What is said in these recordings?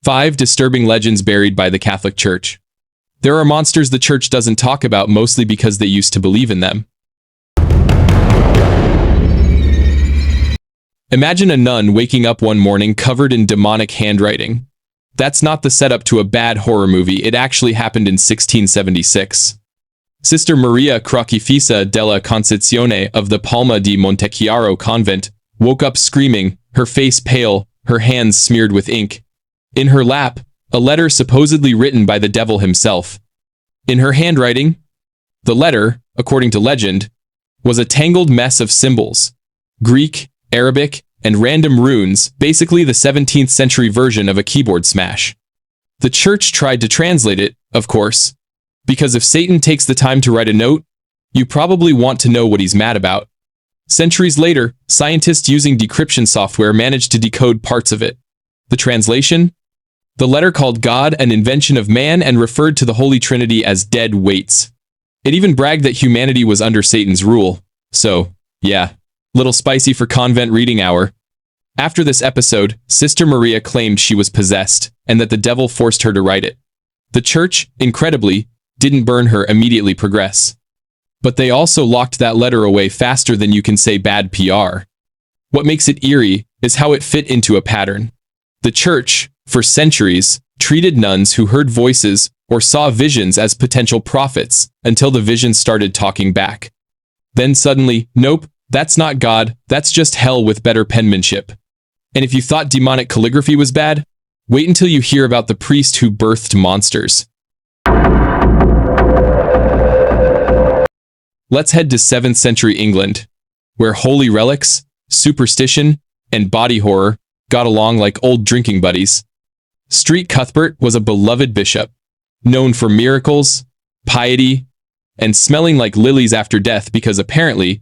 5 disturbing legends buried by the Catholic Church. There are monsters the Church doesn't talk about, mostly because they used to believe in them. Imagine a nun waking up one morning covered in demonic handwriting. That's not the setup to a bad horror movie. It actually happened in 1676. Sister Maria Crocifissa della Concezione of the Palma di Montechiaro convent woke up screaming, her face pale, her hands smeared with ink. In her lap, a letter supposedly written by the devil himself. In her handwriting, the letter, according to legend, was a tangled mess of symbols, Greek, Arabic, and random runes, basically the 17th century version of a keyboard smash. The Church tried to translate it, of course, because if Satan takes the time to write a note, you probably want to know what he's mad about. Centuries later, scientists using decryption software managed to decode parts of it. The translation? The letter called God an invention of man and referred to the Holy Trinity as dead weights. It even bragged that humanity was under Satan's rule. So, yeah, little spicy for convent reading hour. After this episode, Sister Maria claimed she was possessed, and that the devil forced her to write it. The Church, incredibly, didn't burn her immediately progress. But they also locked that letter away faster than you can say bad PR. What makes it eerie is how it fit into a pattern. The Church, for centuries, treated nuns who heard voices or saw visions as potential prophets until the visions started talking back. Then suddenly, nope, that's not God, that's just hell with better penmanship. And if you thought demonic calligraphy was bad, wait until you hear about the priest who birthed monsters. Let's head to 7th century England, where holy relics, superstition, and body horror got along like old drinking buddies. Street Cuthbert was a beloved bishop, known for miracles, piety, and smelling like lilies after death because apparently,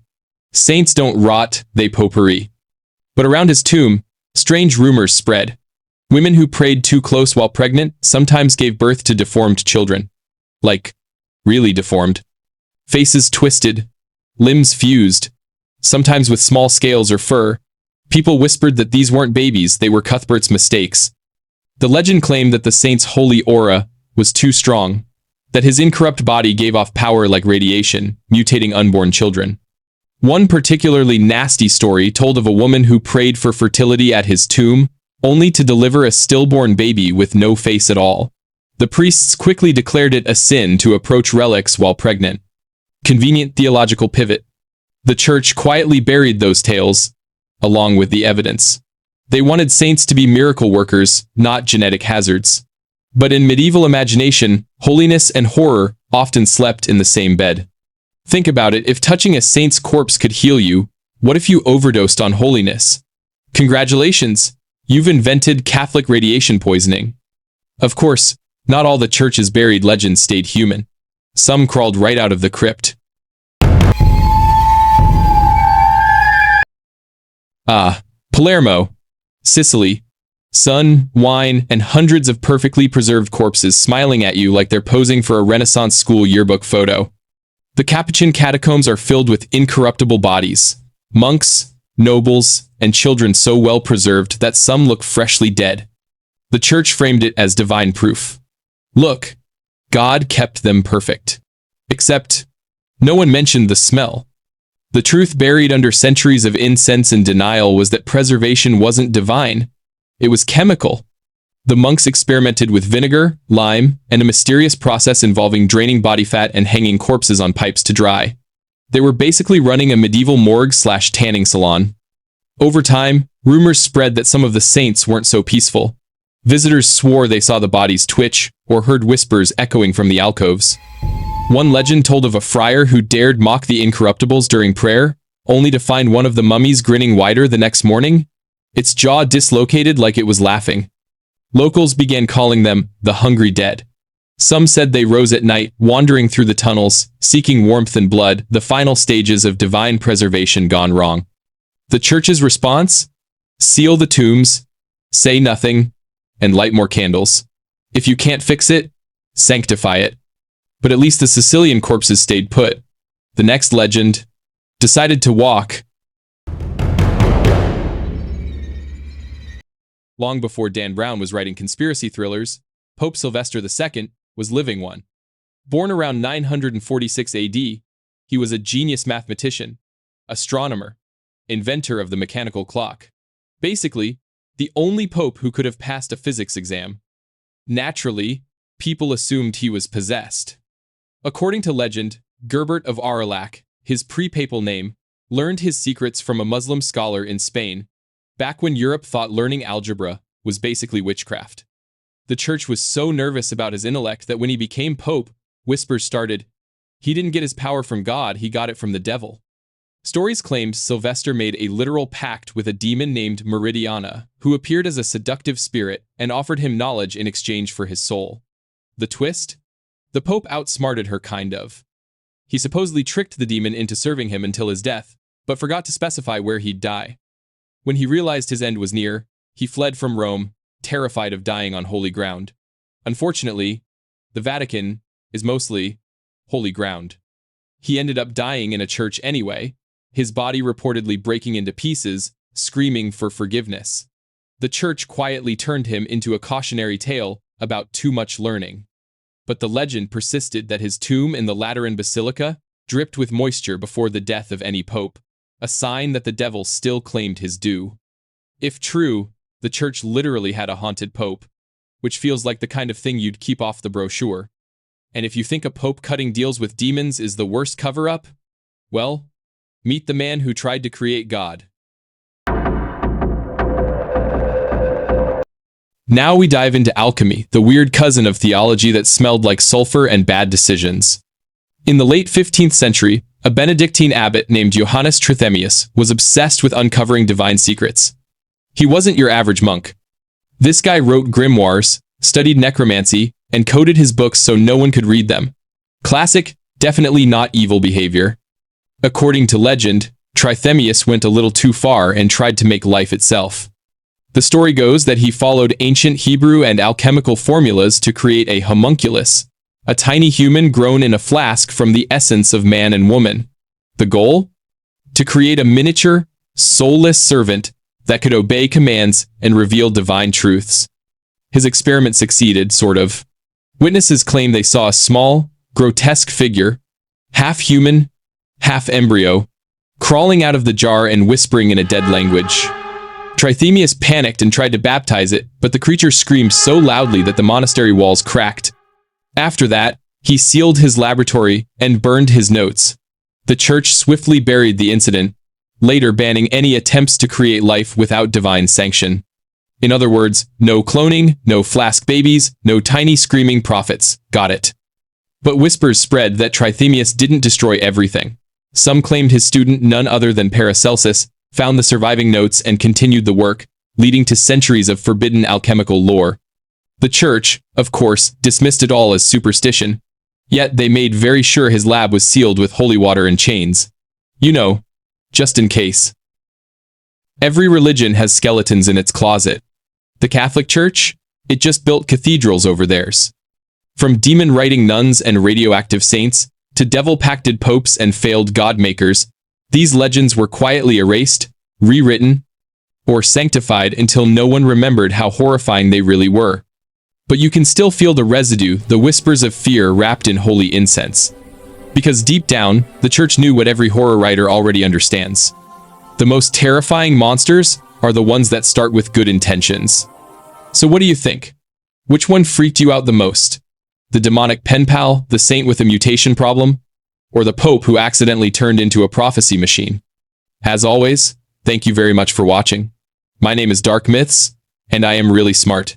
saints don't rot, they potpourri. But around his tomb, strange rumors spread. Women who prayed too close while pregnant sometimes gave birth to deformed children. Like, really deformed. Faces twisted, limbs fused, sometimes with small scales or fur. People whispered that these weren't babies, they were Cuthbert's mistakes. The legend claimed that the saint's holy aura was too strong, that his incorrupt body gave off power like radiation, mutating unborn children. One particularly nasty story told of a woman who prayed for fertility at his tomb, only to deliver a stillborn baby with no face at all. The priests quickly declared it a sin to approach relics while pregnant. Convenient theological pivot. The Church quietly buried those tales, along with the evidence. They wanted saints to be miracle workers, not genetic hazards. But in medieval imagination, holiness and horror often slept in the same bed. Think about it, if touching a saint's corpse could heal you, what if you overdosed on holiness? Congratulations, you've invented Catholic radiation poisoning. Of course, not all the Church's buried legends stayed human. Some crawled right out of the crypt. Palermo, Sicily. Sun, wine, and hundreds of perfectly preserved corpses smiling at you like they're posing for a Renaissance school yearbook photo. The Capuchin catacombs are filled with incorruptible bodies, monks, nobles, and children so well preserved that some look freshly dead. The Church framed it as divine proof. Look, God kept them perfect. Except, no one mentioned the smell. The truth buried under centuries of incense and denial was that preservation wasn't divine. It was chemical. The monks experimented with vinegar, lime, and a mysterious process involving draining body fat and hanging corpses on pipes to dry. They were basically running a medieval morgue/tanning salon. Over time, rumors spread that some of the saints weren't so peaceful. Visitors swore they saw the bodies twitch or heard whispers echoing from the alcoves. One legend told of a friar who dared mock the incorruptibles during prayer, only to find one of the mummies grinning wider the next morning, its jaw dislocated like it was laughing. Locals began calling them the hungry dead. Some said they rose at night, wandering through the tunnels, seeking warmth and blood, the final stages of divine preservation gone wrong. The Church's response? Seal the tombs, say nothing, and light more candles. If you can't fix it, sanctify it. But at least the Sicilian corpses stayed put. The next legend decided to walk. Long before Dan Brown was writing conspiracy thrillers, Pope Sylvester II was living one. Born around 946 AD, he was a genius mathematician, astronomer, inventor of the mechanical clock. Basically, the only pope who could have passed a physics exam. Naturally, people assumed he was possessed. According to legend, Gerbert of Aurillac, his pre-papal name, learned his secrets from a Muslim scholar in Spain, back when Europe thought learning algebra was basically witchcraft. The church was so nervous about his intellect that when he became pope, whispers started, he didn't get his power from God, he got it from the devil. Stories claimed Sylvester made a literal pact with a demon named Meridiana, who appeared as a seductive spirit and offered him knowledge in exchange for his soul. The twist? The Pope outsmarted her, kind of. He supposedly tricked the demon into serving him until his death, but forgot to specify where he'd die. When he realized his end was near, he fled from Rome, terrified of dying on holy ground. Unfortunately, the Vatican is mostly holy ground. He ended up dying in a church anyway, his body reportedly breaking into pieces, screaming for forgiveness. The church quietly turned him into a cautionary tale about too much learning. But the legend persisted that his tomb in the Lateran Basilica dripped with moisture before the death of any pope, a sign that the devil still claimed his due. If true, the church literally had a haunted pope, which feels like the kind of thing you'd keep off the brochure. And if you think a pope cutting deals with demons is the worst cover-up, well, meet the man who tried to create God. Now we dive into alchemy, the weird cousin of theology that smelled like sulfur and bad decisions. In the late 15th century, a Benedictine abbot named Johannes Trithemius was obsessed with uncovering divine secrets. He wasn't your average monk. This guy wrote grimoires, studied necromancy, and coded his books so no one could read them. Classic, definitely not evil behavior. According to legend, Trithemius went a little too far and tried to make life itself. The story goes that he followed ancient Hebrew and alchemical formulas to create a homunculus, a tiny human grown in a flask from the essence of man and woman. The goal? To create a miniature, soulless servant that could obey commands and reveal divine truths. His experiment succeeded, sort of. Witnesses claim they saw a small, grotesque figure, half human, half embryo, crawling out of the jar and whispering in a dead language. Trithemius panicked and tried to baptize it, but the creature screamed so loudly that the monastery walls cracked. After that, he sealed his laboratory and burned his notes. The church swiftly buried the incident, later banning any attempts to create life without divine sanction. In other words, no cloning, no flask babies, no tiny screaming prophets. Got it. But whispers spread that Trithemius didn't destroy everything. Some claimed his student, none other than Paracelsus, found the surviving notes and continued the work, leading to centuries of forbidden alchemical lore. The church, of course, dismissed it all as superstition, yet they made very sure his lab was sealed with holy water and chains. You know, just in case. Every religion has skeletons in its closet. The Catholic Church? It just built cathedrals over theirs. From demon-writing nuns and radioactive saints, to devil-pacted popes and failed god-makers, these legends were quietly erased, rewritten, or sanctified until no one remembered how horrifying they really were. But you can still feel the residue, the whispers of fear wrapped in holy incense. Because deep down, the church knew what every horror writer already understands. The most terrifying monsters are the ones that start with good intentions. So what do you think? Which one freaked you out the most? The demonic pen pal, the saint with a mutation problem, or the pope who accidentally turned into a prophecy machine? As always, thank you very much for watching. My name is Dark Myths, and I am really smart.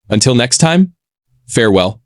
Until next time, farewell.